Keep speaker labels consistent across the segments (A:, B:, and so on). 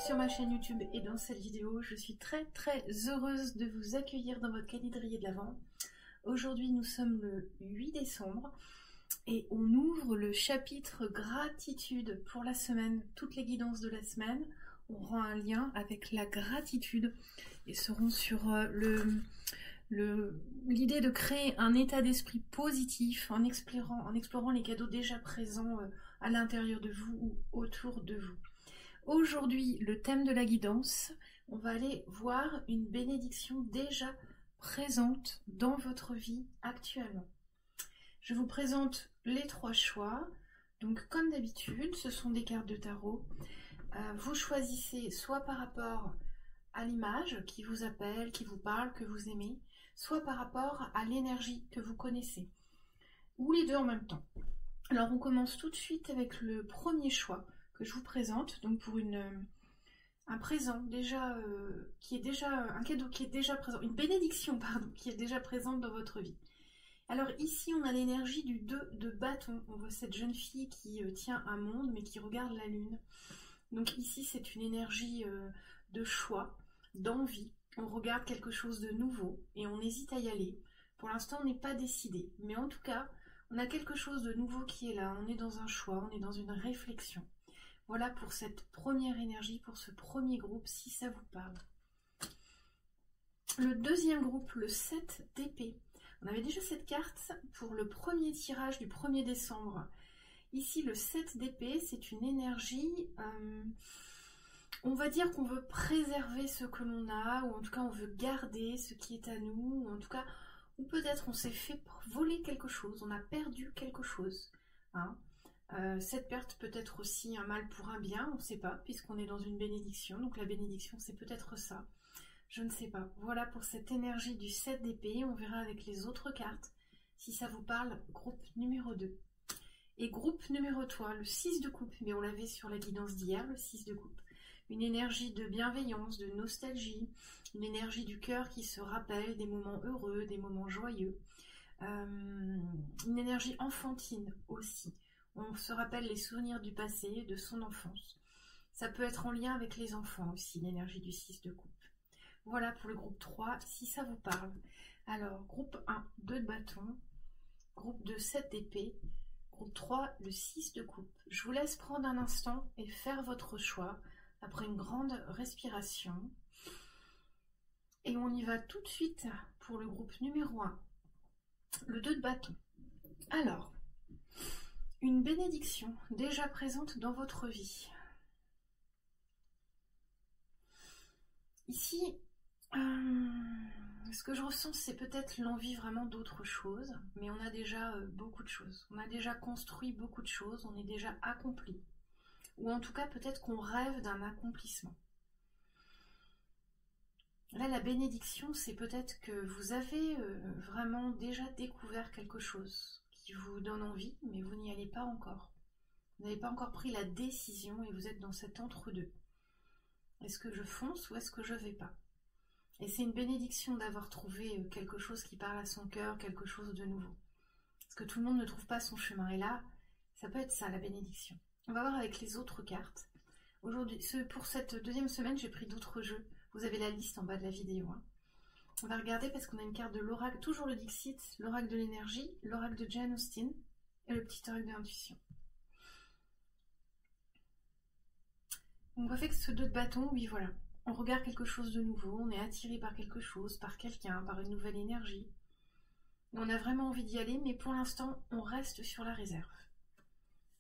A: sur ma chaîne YouTube et dans cette vidéo. Je suis très heureuse de vous accueillir dans votre calendrier de l'Avent. Aujourd'hui nous sommes le 8 décembre et on ouvre le chapitre gratitude pour la semaine. Toutes les guidances de la semaine auront un lien avec la gratitude et seront sur l'idée de créer un état d'esprit positif en explorant les cadeaux déjà présents à l'intérieur de vous ou autour de vous. Aujourd'hui, le thème de la guidance, on va aller voir une bénédiction déjà présente dans votre vie actuellement. Je vous présente les 3 choix. Donc comme d'habitude, ce sont des cartes de tarot. Vous choisissez soit par rapport à l'image qui vous appelle, qui vous parle, que vous aimez, soit par rapport à l'énergie que vous connaissez, ou les deux en même temps. Alors on commence tout de suite avec le premier choix que je vous présente, donc pour un présent déjà qui est déjà un cadeau qui est déjà présent, une bénédiction pardon, qui est déjà présente dans votre vie. Alors ici on a l'énergie du 2 de bâton. On voit cette jeune fille qui tient un monde mais qui regarde la lune. Donc ici c'est une énergie de choix, d'envie. On regarde quelque chose de nouveau et on hésite à y aller. Pour l'instant on n'est pas décidé, mais en tout cas on a quelque chose de nouveau qui est là. On est dans un choix, on est dans une réflexion. Voilà pour cette première énergie, pour ce premier groupe, si ça vous parle. Le deuxième groupe, le 7 d'épée. On avait déjà cette carte pour le premier tirage du 1er décembre. Ici, le 7 d'épée, c'est une énergie, on va dire qu'on veut préserver ce que l'on a, ou en tout cas on veut garder ce qui est à nous, ou en tout cas, ou peut-être on s'est fait voler quelque chose, on a perdu quelque chose. Hein. Cette perte peut être aussi un mal pour un bien, on ne sait pas, puisqu'on est dans une bénédiction, donc la bénédiction c'est peut-être ça, je ne sais pas. Voilà pour cette énergie du 7 d'épée, on verra avec les autres cartes, si ça vous parle, groupe numéro 2. Et groupe numéro 3, le 6 de coupe, mais on l'avait sur la guidance d'hier, le 6 de coupe. Une énergie de bienveillance, de nostalgie, une énergie du cœur qui se rappelle des moments heureux, des moments joyeux, une énergie enfantine aussi. On se rappelle les souvenirs du passé, de son enfance. Ça peut être en lien avec les enfants aussi, l'énergie du 6 de coupe. Voilà pour le groupe 3, si ça vous parle. Alors, groupe 1, 2 de bâton, groupe 2, 7 d'épée, groupe 3, le 6 de coupe. Je vous laisse prendre un instant et faire votre choix après une grande respiration. Et on y va tout de suite pour le groupe numéro 1, le 2 de bâton. Alors, une bénédiction déjà présente dans votre vie. Ici, ce que je ressens, c'est peut-être l'envie vraiment d'autre chose, mais on a déjà beaucoup de choses. On a déjà construit beaucoup de choses, on est déjà accompli. Ou en tout cas, peut-être qu'on rêve d'un accomplissement. Là, la bénédiction, c'est peut-être que vous avez vraiment déjà découvert quelque chose qui vous donne envie, mais vous n'y allez pas encore. Vous n'avez pas encore pris la décision et vous êtes dans cet entre-deux. Est-ce que je fonce ou est-ce que je ne vais pas? Et c'est une bénédiction d'avoir trouvé quelque chose qui parle à son cœur, quelque chose de nouveau. Parce que tout le monde ne trouve pas son chemin. Et là, ça peut être ça, la bénédiction. On va voir avec les autres cartes. Aujourd'hui, pour cette deuxième semaine, j'ai pris d'autres jeux. Vous avez la liste en bas de la vidéo. Hein. On va regarder parce qu'on a une carte de l'oracle, toujours le Dixit, l'oracle de l'énergie, l'oracle de Jane Austen et le petit oracle de l'intuition. On voit que ce 2 de bâton, oui voilà, on regarde quelque chose de nouveau, on est attiré par quelque chose, par quelqu'un, par une nouvelle énergie. Et on a vraiment envie d'y aller, mais pour l'instant, on reste sur la réserve.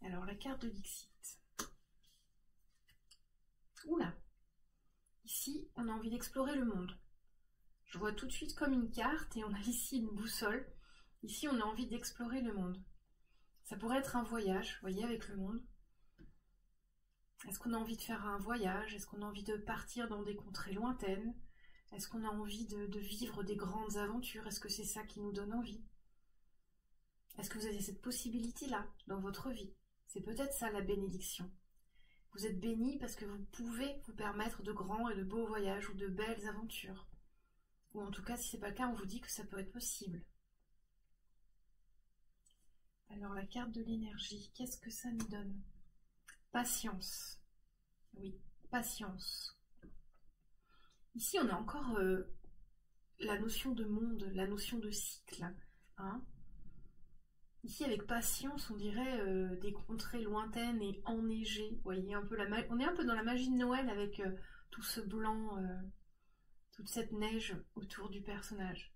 A: Alors la carte de Dixit. Oula! Ici, on a envie d'explorer le monde. Je vois tout de suite comme une carte et on a ici une boussole. Ici, on a envie d'explorer le monde. Ça pourrait être un voyage, vous voyez, avec le monde. Est-ce qu'on a envie de faire un voyage? Est-ce qu'on a envie de partir dans des contrées lointaines? Est-ce qu'on a envie de vivre des grandes aventures? Est-ce que c'est ça qui nous donne envie? Est-ce que vous avez cette possibilité-là dans votre vie? C'est peut-être ça la bénédiction. Vous êtes béni parce que vous pouvez vous permettre de grands et de beaux voyages ou de belles aventures. Ou en tout cas, si ce n'est pas le cas, on vous dit que ça peut être possible. Alors la carte de l'énergie, qu'est-ce que ça nous donne? Patience. Oui, patience. Ici, on a encore la notion de monde, la notion de cycle. Hein. Ici, avec patience, on dirait des contrées lointaines et enneigées. Vous voyez, on est un peu dans la magie de Noël avec tout ce blanc, toute cette neige autour du personnage.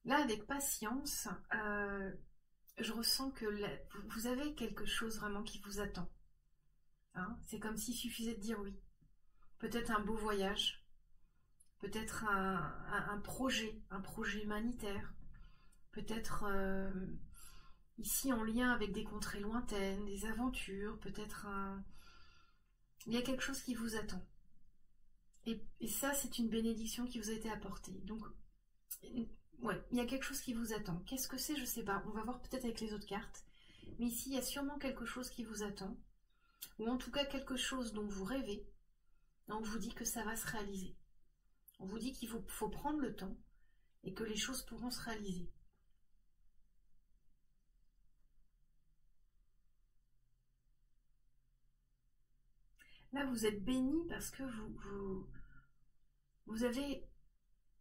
A: Là, avec patience, je ressens que vous avez quelque chose vraiment qui vous attend. Hein, c'est comme s'il suffisait de dire oui. Peut-être un beau voyage, peut-être un projet humanitaire, peut-être ici en lien avec des contrées lointaines, des aventures, peut-être il y a quelque chose qui vous attend. Et ça, c'est une bénédiction qui vous a été apportée. Donc, ouais, il y a quelque chose qui vous attend. Qu'est-ce que c'est? Je ne sais pas. On va voir peut-être avec les autres cartes. Mais ici, il y a sûrement quelque chose qui vous attend. Ou en tout cas, quelque chose dont vous rêvez. Et on vous dit que ça va se réaliser. On vous dit qu'il faut prendre le temps et que les choses pourront se réaliser. Là, vous êtes béni parce que vous avez...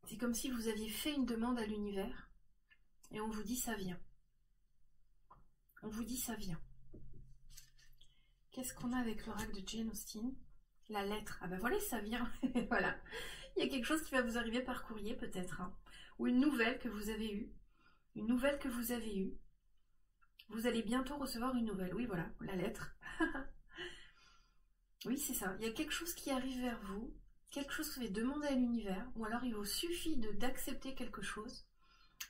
A: C'est comme si vous aviez fait une demande à l'univers et on vous dit ça vient. On vous dit ça vient. Qu'est-ce qu'on a avec l'oracle de Jane Austen? La lettre. Ah ben voilà, ça vient. Voilà. Il y a quelque chose qui va vous arriver par courrier peut-être. Hein. Ou une nouvelle que vous avez eue. Une nouvelle que vous avez eue. Vous allez bientôt recevoir une nouvelle. Oui, voilà, la lettre. Oui, c'est ça. Il y a quelque chose qui arrive vers vous. Quelque chose que vous avez demandé à l'univers. Ou alors il vous suffit d'accepter quelque chose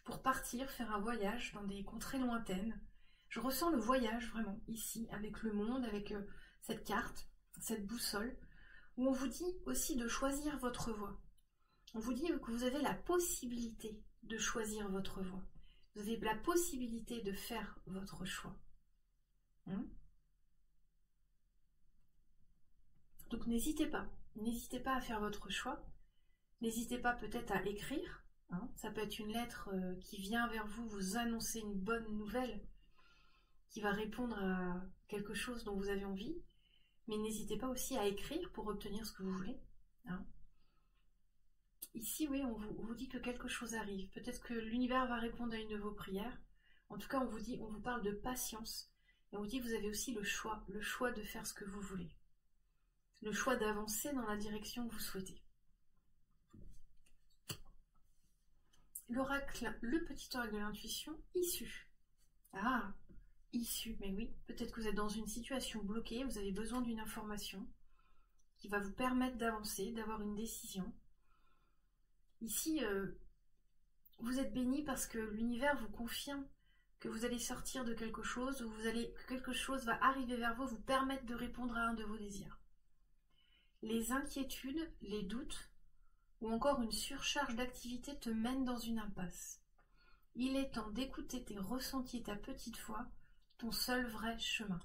A: pour partir, faire un voyage dans des contrées lointaines. Je ressens le voyage vraiment ici, avec le monde, avec cette carte, cette boussole, où on vous dit aussi de choisir votre voie. On vous dit que vous avez la possibilité de choisir votre voie. Vous avez la possibilité de faire votre choix. Donc n'hésitez pas à faire votre choix. N'hésitez pas peut-être à écrire. Hein. Ça peut être une lettre qui vient vers vous, vous annoncer une bonne nouvelle, qui va répondre à quelque chose dont vous avez envie. Mais n'hésitez pas aussi à écrire pour obtenir ce que vous voulez. Hein. Ici, oui, on vous dit que quelque chose arrive. Peut-être que l'univers va répondre à une de vos prières. En tout cas, on vous parle de patience. Et on vous dit que vous avez aussi le choix de faire ce que vous voulez. Le choix d'avancer dans la direction que vous souhaitez. L'oracle, le petit oracle de l'intuition, issue. Ah, issue, mais oui, peut-être que vous êtes dans une situation bloquée, vous avez besoin d'une information qui va vous permettre d'avancer, d'avoir une décision. Ici, vous êtes béni parce que l'univers vous confirme que vous allez sortir de quelque chose, ou que quelque chose va arriver vers vous permettre de répondre à un de vos désirs. Les inquiétudes, les doutes, ou encore une surcharge d'activité te mènent dans une impasse. Il est temps d'écouter tes ressentis, ta petite foi, ton seul vrai chemin.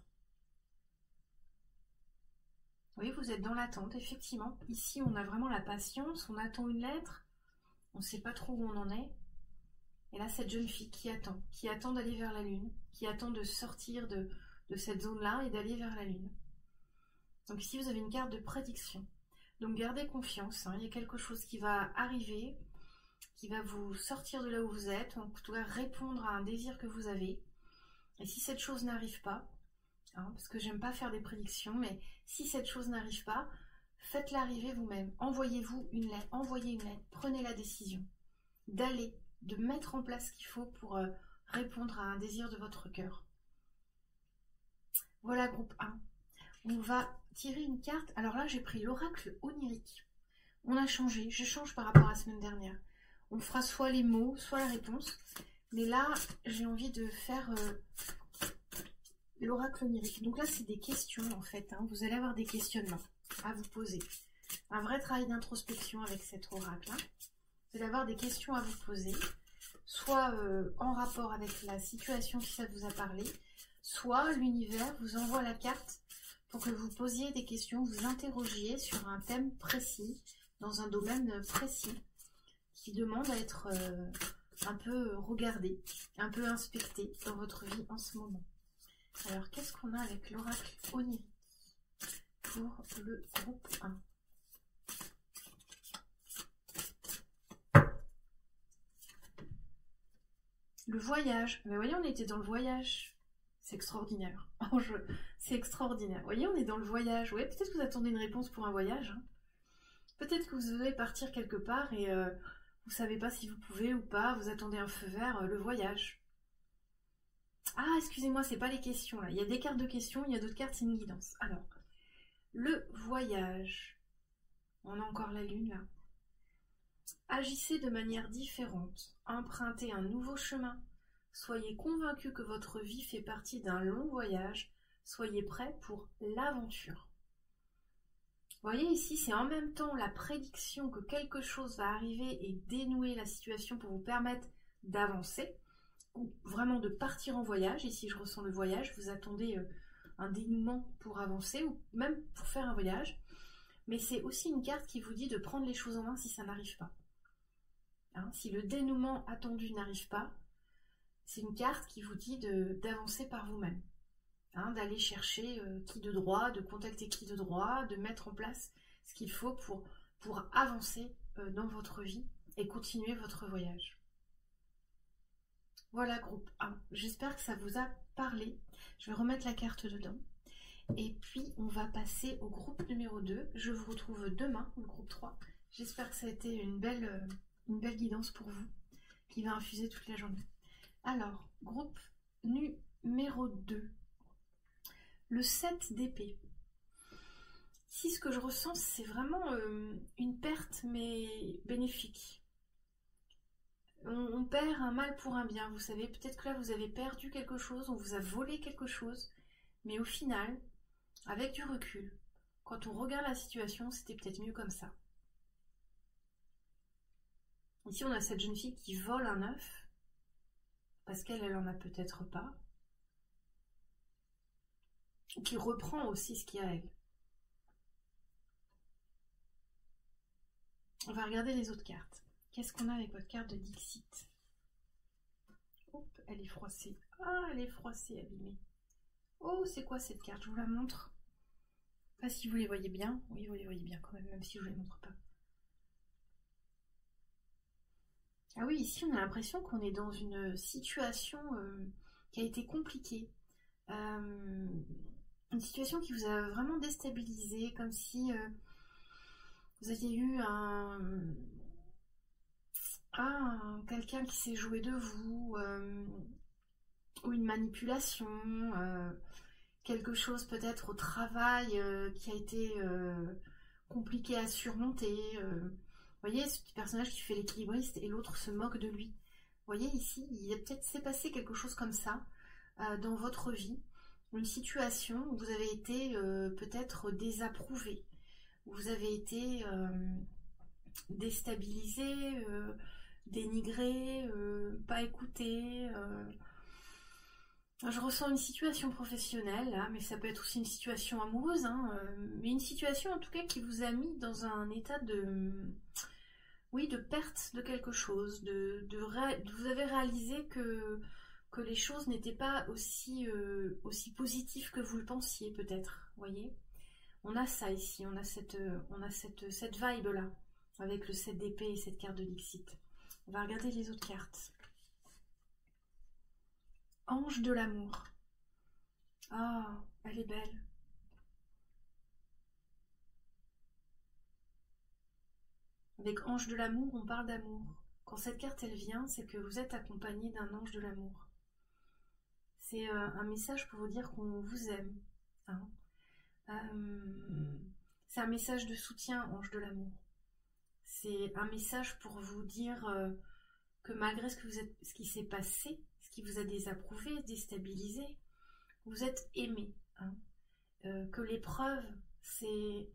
A: Oui, vous êtes dans l'attente, effectivement. Ici, on a vraiment la patience, on attend une lettre, on ne sait pas trop où on en est. Et là, cette jeune fille qui attend d'aller vers la lune, qui attend de sortir de cette zone-là et d'aller vers la lune. Donc ici, vous avez une carte de prédiction. Donc gardez confiance, hein. Il y a quelque chose qui va arriver, qui va vous sortir de là où vous êtes, en tout cas répondre à un désir que vous avez. Et si cette chose n'arrive pas, hein, parce que j'aime pas faire des prédictions, mais si cette chose n'arrive pas, faites-la arriver vous-même. Envoyez une lettre, prenez la décision de mettre en place ce qu'il faut pour répondre à un désir de votre cœur. Voilà, groupe 1. On va tirer une carte. Alors là, j'ai pris l'oracle onirique. On a changé. Je change par rapport à la semaine dernière. On fera soit les mots, soit la réponse. Mais là, j'ai envie de faire l'oracle onirique. Donc là, c'est des questions en fait. Hein. Vous allez avoir des questionnements à vous poser. Un vrai travail d'introspection avec cet oracle. Hein. Vous allez avoir des questions à vous poser. Soit en rapport avec la situation si ça vous a parlé. Soit l'univers vous envoie la carte pour que vous posiez des questions, vous interrogiez sur un thème précis, dans un domaine précis, qui demande à être un peu regardé, un peu inspecté dans votre vie en ce moment. Alors, qu'est-ce qu'on a avec l'oracle Onirique pour le groupe 1? Le voyage. Mais vous voyez, on était dans le voyage. C'est extraordinaire. C'est extraordinaire. Vous voyez, on est dans le voyage. Ouais, peut-être que vous attendez une réponse pour un voyage. Hein. Peut-être que vous devez partir quelque part et vous savez pas si vous pouvez ou pas. Vous attendez un feu vert, le voyage. Ah, excusez-moi, c'est pas les questions là. Il y a des cartes de questions, il y a d'autres cartes, c'est une guidance. Alors, le voyage. On a encore la lune là. Agissez de manière différente. Empruntez un nouveau chemin. Soyez convaincu que votre vie fait partie d'un long voyage. Soyez prêt pour l'aventure. Vous voyez ici, c'est en même temps la prédiction que quelque chose va arriver et dénouer la situation pour vous permettre d'avancer, ou vraiment de partir en voyage. Ici, je ressens le voyage, vous attendez un dénouement pour avancer, ou même pour faire un voyage. Mais c'est aussi une carte qui vous dit de prendre les choses en main si ça n'arrive pas. Hein, si le dénouement attendu n'arrive pas, c'est une carte qui vous dit d'avancer par vous-même. Hein, d'aller chercher qui de droit, de contacter qui de droit, de mettre en place ce qu'il faut pour avancer dans votre vie et continuer votre voyage. Voilà, groupe 1. J'espère que ça vous a parlé. Je vais remettre la carte dedans. Et puis, on va passer au groupe numéro 2. Je vous retrouve demain, le groupe 3. J'espère que ça a été une belle guidance pour vous, qui va infuser toute la journée. Alors, groupe numéro 2. Le 7 d'épée. Ici, ce que je ressens, c'est vraiment une perte, mais bénéfique. On perd un mal pour un bien, vous savez. Peut-être que là, vous avez perdu quelque chose, on vous a volé quelque chose. Mais au final, avec du recul, quand on regarde la situation, c'était peut-être mieux comme ça. Ici, on a cette jeune fille qui vole un œuf, parce qu'elle en a peut-être pas. Qui reprend aussi ce qu'il y a à elle. On va regarder les autres cartes. Qu'est-ce qu'on a avec votre carte de Dixit? Hop, elle est froissée. Ah, elle est froissée, abîmée. Oh, c'est quoi cette carte? Je vous la montre. Pas si vous les voyez bien. Oui, vous les voyez bien quand même si je ne les montre pas. Ah oui, ici, on a l'impression qu'on est dans une situation qui a été compliquée. Une situation qui vous a vraiment déstabilisé, comme si vous aviez eu quelqu'un qui s'est joué de vous, ou une manipulation, quelque chose peut-être au travail qui a été compliqué à surmonter. Vous voyez, ce petit personnage qui fait l'équilibriste et l'autre se moque de lui. Vous voyez ici, il s'est passé quelque chose comme ça dans votre vie. Une situation où vous avez été peut-être désapprouvé, où vous avez été déstabilisé, dénigré, pas écouté. Je ressens une situation professionnelle, là, mais ça peut être aussi une situation amoureuse, hein, mais une situation en tout cas qui vous a mis dans un état de perte de quelque chose, vous avez réalisé que les choses n'étaient pas aussi positives que vous le pensiez peut-être, voyez. On a ça ici, on a cette vibe là, avec le 7 d'épée et cette carte de Dixit. On va regarder les autres cartes. Ange de l'amour. Ah, elle est belle. Avec ange de l'amour, on parle d'amour. Quand cette carte elle vient, c'est que vous êtes accompagné d'un ange de l'amour. C'est un message pour vous dire qu'on vous aime. Hein. C'est un message de soutien, ange de l'amour. C'est un message pour vous dire que malgré ce qui s'est passé, ce qui vous a désapprouvé, déstabilisé, vous êtes aimé. Hein. Que l'épreuve, c'est...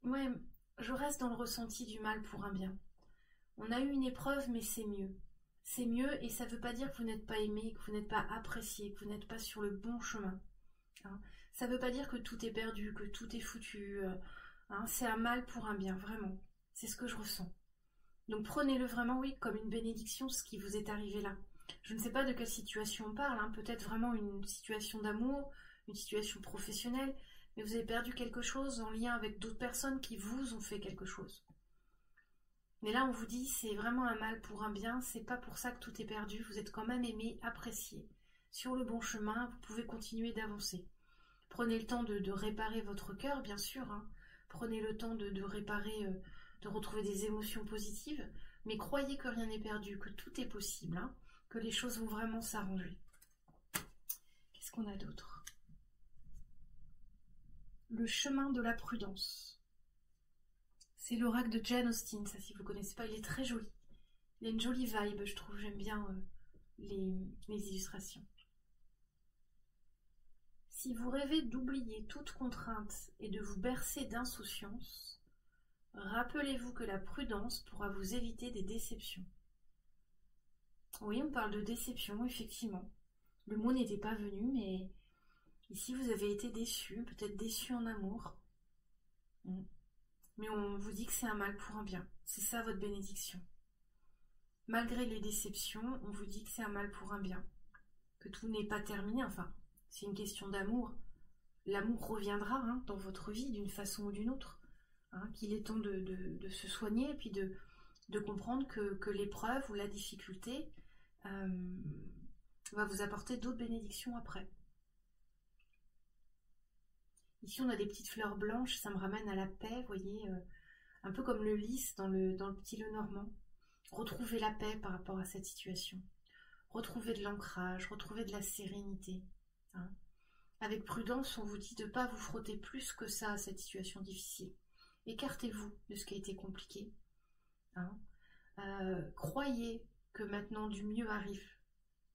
A: ouais, je reste dans le ressenti du mal pour un bien. On a eu une épreuve, mais c'est mieux. C'est mieux et ça ne veut pas dire que vous n'êtes pas aimé, que vous n'êtes pas apprécié, que vous n'êtes pas sur le bon chemin. Hein. Ça ne veut pas dire que tout est perdu, que tout est foutu. Hein. C'est un mal pour un bien, vraiment. C'est ce que je ressens. Donc prenez-le vraiment, oui, comme une bénédiction, ce qui vous est arrivé là. Je ne sais pas de quelle situation on parle, hein. Peut-être vraiment une situation d'amour, une situation professionnelle, mais vous avez perdu quelque chose en lien avec d'autres personnes qui vous ont fait quelque chose. Mais là, on vous dit, c'est vraiment un mal pour un bien, c'est pas pour ça que tout est perdu, vous êtes quand même aimé, apprécié. Sur le bon chemin, vous pouvez continuer d'avancer. Prenez le temps de réparer votre cœur, bien sûr, hein. Prenez le temps de réparer, de retrouver des émotions positives, mais croyez que rien n'est perdu, que tout est possible, hein, que les choses vont vraiment s'arranger. Qu'est-ce qu'on a d'autre? Le chemin de la prudence. C'est l'oracle de Jane Austen, ça si vous ne connaissez pas, il est très joli. Il a une jolie vibe, je trouve, j'aime bien les illustrations. Si vous rêvez d'oublier toute contrainte et de vous bercer d'insouciance, rappelez-vous que la prudence pourra vous éviter des déceptions. Oui, on parle de déception, effectivement. Le mot n'était pas venu, mais ici vous avez été déçu, peut-être déçu en amour. Mais on vous dit que c'est un mal pour un bien. C'est ça votre bénédiction. Malgré les déceptions, on vous dit que c'est un mal pour un bien. Que tout n'est pas terminé, enfin, c'est une question d'amour. L'amour reviendra, hein, dans votre vie d'une façon ou d'une autre. Hein, qu'il est temps de se soigner et puis de comprendre que l'épreuve ou la difficulté va vous apporter d'autres bénédictions après. Ici, on a des petites fleurs blanches, ça me ramène à la paix, vous voyez, un peu comme le lys dans le petit Lenormand. Retrouvez la paix par rapport à cette situation. Retrouvez de l'ancrage, retrouvez de la sérénité. Hein. Avec prudence, on vous dit de ne pas vous frotter plus que ça à cette situation difficile. Écartez-vous de ce qui a été compliqué. Hein. Croyez que maintenant du mieux arrive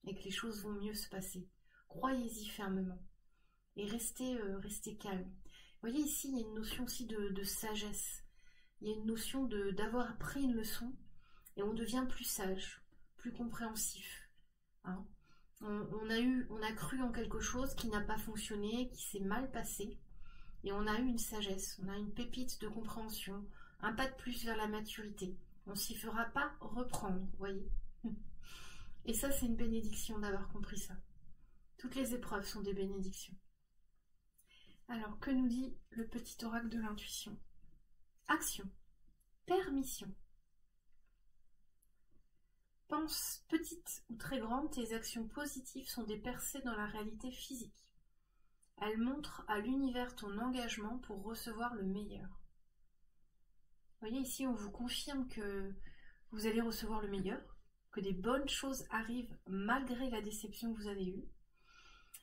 A: et que les choses vont mieux se passer. Croyez-y fermement. Et restez calme. Vous voyez ici, il y a une notion aussi de sagesse. Il y a une notion d'avoir appris une leçon et on devient plus sage, plus compréhensif. Hein. On a cru en quelque chose qui n'a pas fonctionné, qui s'est mal passé et on a eu une sagesse, on a une pépite de compréhension, un pas de plus vers la maturité. On ne s'y fera pas reprendre, vous voyez. Et ça, c'est une bénédiction d'avoir compris ça. Toutes les épreuves sont des bénédictions. Alors, que nous dit le petit oracle de l'intuition? Action. Permission. Pense petite ou très grande, tes actions positives sont des percées dans la réalité physique. Elles montrent à l'univers ton engagement pour recevoir le meilleur. Vous voyez, ici, on vous confirme que vous allez recevoir le meilleur, que des bonnes choses arrivent malgré la déception que vous avez eue.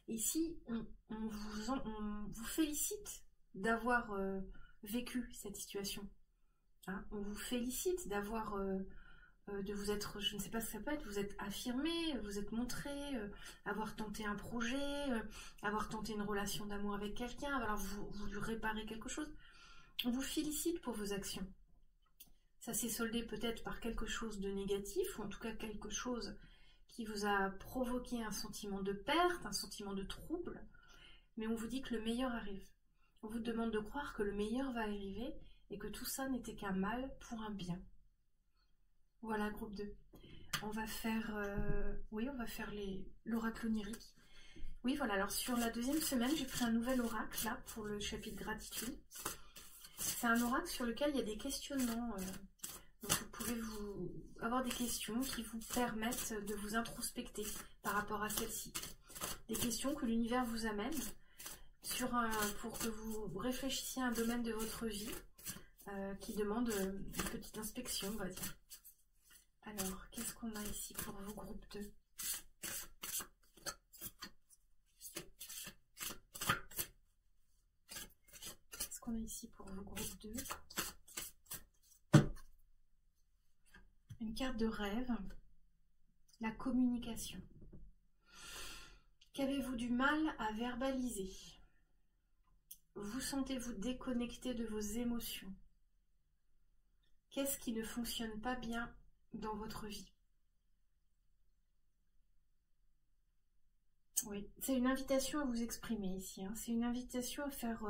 A: Ici, on vous félicite d'avoir vécu cette situation. Hein, on vous félicite d'avoir, de vous être, je ne sais pas ce que ça peut être, vous êtes affirmé, vous êtes montré, avoir tenté un projet, avoir tenté une relation d'amour avec quelqu'un, avoir voulu réparer quelque chose. On vous félicite pour vos actions. Ça s'est soldé peut-être par quelque chose de négatif, ou en tout cas quelque chose qui vous a provoqué un sentiment de perte, un sentiment de trouble, mais on vous dit que le meilleur arrive. On vous demande de croire que le meilleur va arriver et que tout ça n'était qu'un mal pour un bien. Voilà, groupe 2. On va faire, l'oracle onirique. Oui, voilà, alors sur la deuxième semaine, j'ai pris un nouvel oracle, là, pour le chapitre gratitude. C'est un oracle sur lequel il y a des questionnements. Donc vous pouvez avoir des questions qui vous permettent de vous introspecter par rapport à celle-ci. Des questions que l'univers vous amène pour que vous réfléchissiez à un domaine de votre vie qui demande une petite inspection, on va dire. Alors, qu'est-ce qu'on a ici pour vous, groupe 2? Qu'est-ce qu'on a ici pour vous, groupe 2? Une carte de rêve, la communication. Qu'avez-vous du mal à verbaliser? Vous sentez-vous déconnecté de vos émotions? Qu'est-ce qui ne fonctionne pas bien dans votre vie? Oui, c'est une invitation à vous exprimer ici. Hein. C'est une invitation à faire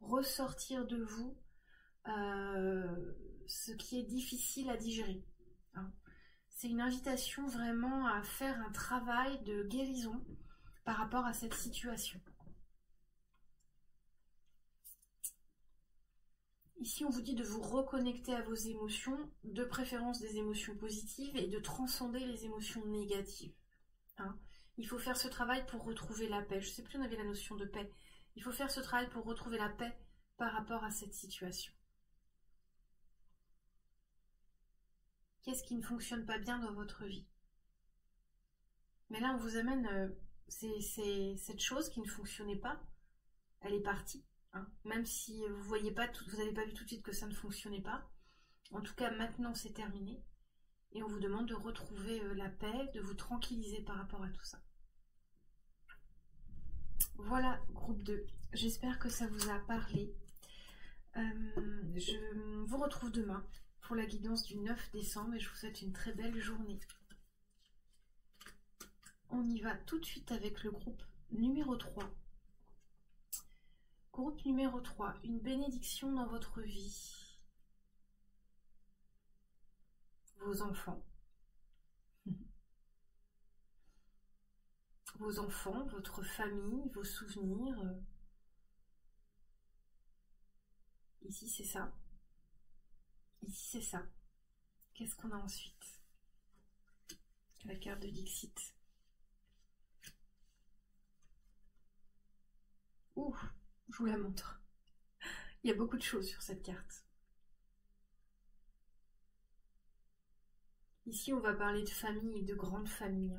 A: ressortir de vous ce qui est difficile à digérer. Hein. C'est une invitation vraiment à faire un travail de guérison par rapport à cette situation. Ici, on vous dit de vous reconnecter à vos émotions, de préférence des émotions positives, et de transcender les émotions négatives. Hein. Il faut faire ce travail pour retrouver la paix. Je ne sais plus, on avait la notion de paix. Il faut faire ce travail pour retrouver la paix par rapport à cette situation. Qu'est-ce qui ne fonctionne pas bien dans votre vie? Mais là, on vous amène cette chose qui ne fonctionnait pas, elle est partie. Hein. Même si vous n'avez pas vu tout de suite que ça ne fonctionnait pas. En tout cas, maintenant, c'est terminé. Et on vous demande de retrouver la paix, de vous tranquilliser par rapport à tout ça. Voilà, groupe 2. J'espère que ça vous a parlé. Je vous retrouve demain pour la guidance du 9 décembre et je vous souhaite une très belle journée. On y va tout de suite avec le groupe numéro 3. Groupe numéro 3, une bénédiction dans votre vie. Vos enfants. Vos enfants, votre famille, vos souvenirs. Ici, c'est ça. Ici, c'est ça. Qu'est-ce qu'on a ensuite? La carte de Dixit. Ouh, je vous la montre. Il y a beaucoup de choses sur cette carte. Ici, on va parler de famille et de grande famille.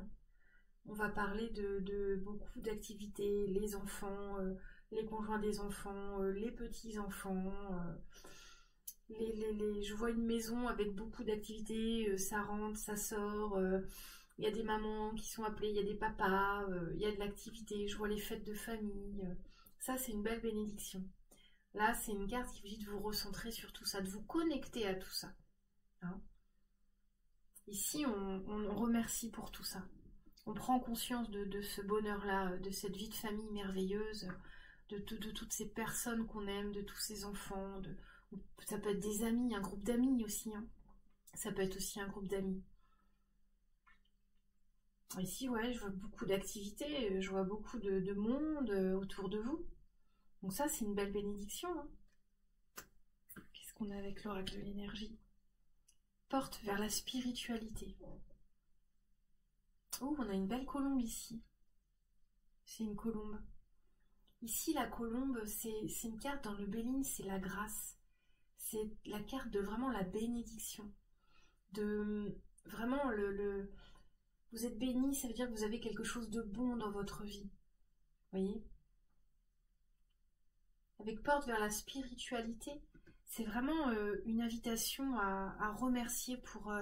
A: On va parler de beaucoup d'activités, les enfants, les conjoints des enfants, les petits-enfants. Je vois une maison avec beaucoup d'activités, ça rentre, ça sort. Il y a des mamans qui sont appelées, il y a des papas, il y a de l'activité. Je vois les fêtes de famille. Ça, c'est une belle bénédiction. Là, c'est une carte qui vous dit de vous recentrer sur tout ça, de vous connecter à tout ça. Hein. Ici, on remercie pour tout ça. On prend conscience de ce bonheur-là, de cette vie de famille merveilleuse, de toutes ces personnes qu'on aime, de tous ces enfants. Ça peut être des amis, un groupe d'amis aussi. Hein. Ça peut être aussi un groupe d'amis. Ici, ouais, je vois beaucoup d'activités, je vois beaucoup de monde autour de vous. Donc ça, c'est une belle bénédiction. Hein. Qu'est-ce qu'on a avec l'oracle de l'énergie? Porte vers la spiritualité. Oh, on a une belle colombe ici. C'est une colombe. Ici, la colombe, c'est une carte dans le Béline, c'est la grâce. C'est la carte de vraiment la bénédiction. De vraiment vous êtes béni, ça veut dire que vous avez quelque chose de bon dans votre vie. Vous voyez? Avec porte vers la spiritualité, c'est vraiment une invitation à remercier pour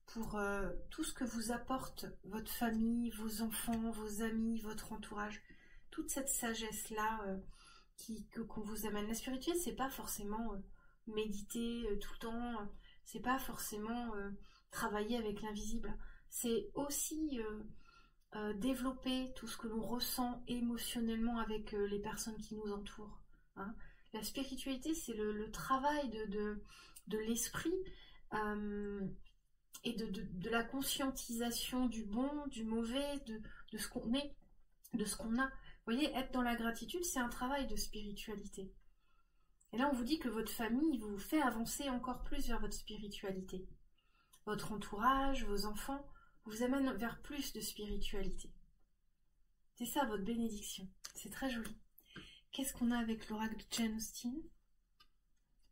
A: tout ce que vous apporte votre famille, vos enfants, vos amis, votre entourage. Toute cette sagesse-là qu'on vous amène. La spiritualité, c'est pas forcément méditer tout le temps, c'est pas forcément travailler avec l'invisible. C'est aussi développer tout ce que l'on ressent émotionnellement avec les personnes qui nous entourent. Hein. La spiritualité, c'est le travail de l'esprit et de la conscientisation du bon, du mauvais, de ce qu'on est, de ce qu'on a. Vous voyez, être dans la gratitude, c'est un travail de spiritualité. Et là, on vous dit que votre famille vous fait avancer encore plus vers votre spiritualité. Votre entourage, vos enfants, vous amènent vers plus de spiritualité. C'est ça, votre bénédiction. C'est très joli. Qu'est-ce qu'on a avec l'oracle de Jane Austen?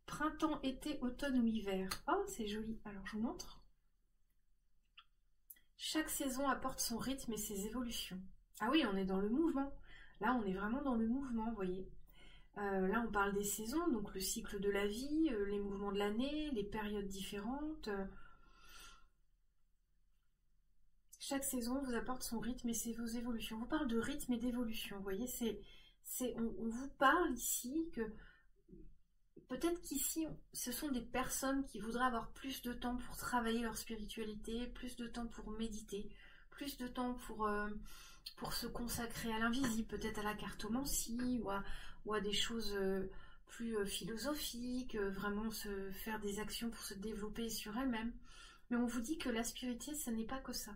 A: Printemps, été, automne ou hiver. Oh, c'est joli. Alors, je vous montre. Chaque saison apporte son rythme et ses évolutions. Ah oui, on est dans le mouvement. Là, on est vraiment dans le mouvement, vous voyez. Là, on parle des saisons, donc le cycle de la vie, les mouvements de l'année, les périodes différentes. Chaque saison vous apporte son rythme et vos évolutions. On vous parle de rythme et d'évolution, vous voyez. On vous parle ici que peut-être qu'ici, ce sont des personnes qui voudraient avoir plus de temps pour travailler leur spiritualité, plus de temps pour méditer, plus de temps pour se consacrer à l'invisible, peut-être à la cartomancie ou à des choses plus philosophiques, vraiment se faire des actions pour se développer sur elles-mêmes. Mais on vous dit que la spiritualité, ce n'est pas que ça.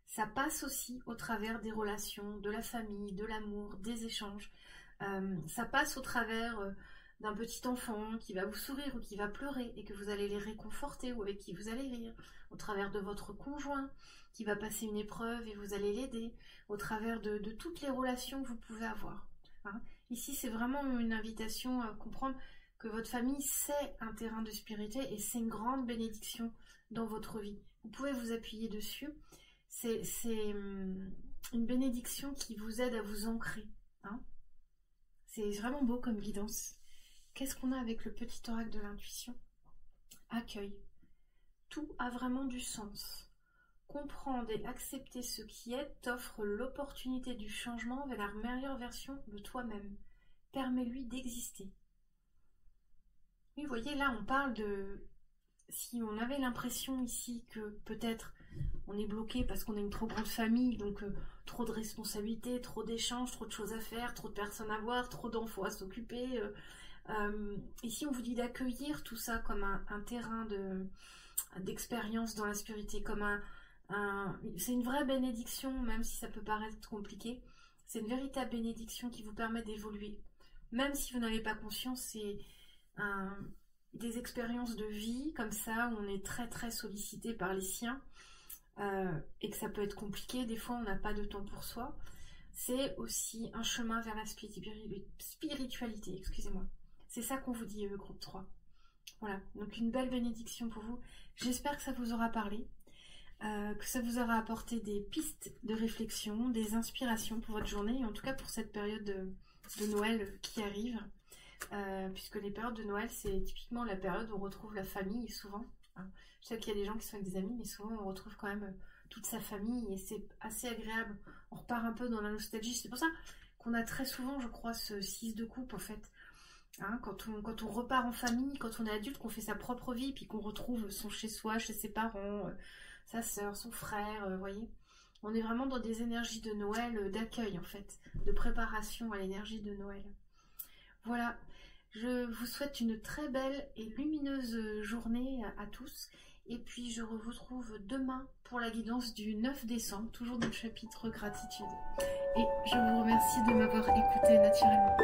A: Ça passe aussi au travers des relations, de la famille, de l'amour, des échanges. Ça passe au travers d'un petit enfant qui va vous sourire ou qui va pleurer et que vous allez les réconforter ou avec qui vous allez rire. Au travers de votre conjoint qui va passer une épreuve et vous allez l'aider. Au travers de toutes les relations que vous pouvez avoir. Hein. Ici, c'est vraiment une invitation à comprendre que votre famille, c'est un terrain de spiritualité et c'est une grande bénédiction dans votre vie. Vous pouvez vous appuyer dessus. C'est une bénédiction qui vous aide à vous ancrer. Hein. C'est vraiment beau comme guidance. Qu'est-ce qu'on a avec le petit oracle de l'intuition? Accueil. Tout a vraiment du sens. Comprendre et accepter ce qui est t'offre l'opportunité du changement vers la meilleure version de toi-même. Permets-lui d'exister. Oui, vous voyez, là, on parle de... Si on avait l'impression ici que peut-être on est bloqué parce qu'on a une trop grande famille, donc trop de responsabilités, trop d'échanges, trop de choses à faire, trop de personnes à voir, trop d'enfants à s'occuper. Ici, on vous dit d'accueillir tout ça comme un terrain d'expérience dans la spiritualité, comme c'est une vraie bénédiction, même si ça peut paraître compliqué. C'est une véritable bénédiction qui vous permet d'évoluer. Même si vous n'avez pas conscience, c'est des expériences de vie comme ça, où on est très très sollicité par les siens, et que ça peut être compliqué, des fois on n'a pas de temps pour soi. C'est aussi un chemin vers la spiritualité, excusez-moi. C'est ça qu'on vous dit, groupe 3. Voilà, donc une belle bénédiction pour vous. J'espère que ça vous aura parlé, que ça vous aura apporté des pistes de réflexion, des inspirations pour votre journée, et en tout cas pour cette période de Noël qui arrive. Puisque les périodes de Noël, c'est typiquement la période où on retrouve la famille, souvent. Hein. Je sais qu'il y a des gens qui sont avec des amis, mais souvent on retrouve quand même toute sa famille, et c'est assez agréable. On repart un peu dans la nostalgie. C'est pour ça qu'on a très souvent, je crois, ce 6 de coupe, en fait. Hein, quand on repart en famille, quand on est adulte, qu'on fait sa propre vie, puis qu'on retrouve son chez-soi, chez ses parents, sa sœur, son frère, vous voyez. On est vraiment dans des énergies de Noël, d'accueil, en fait, de préparation à l'énergie de Noël. Voilà, je vous souhaite une très belle et lumineuse journée à tous. Et puis je vous retrouve demain pour la guidance du 9 décembre, toujours dans le chapitre gratitude. Et je vous remercie de m'avoir écouté naturellement.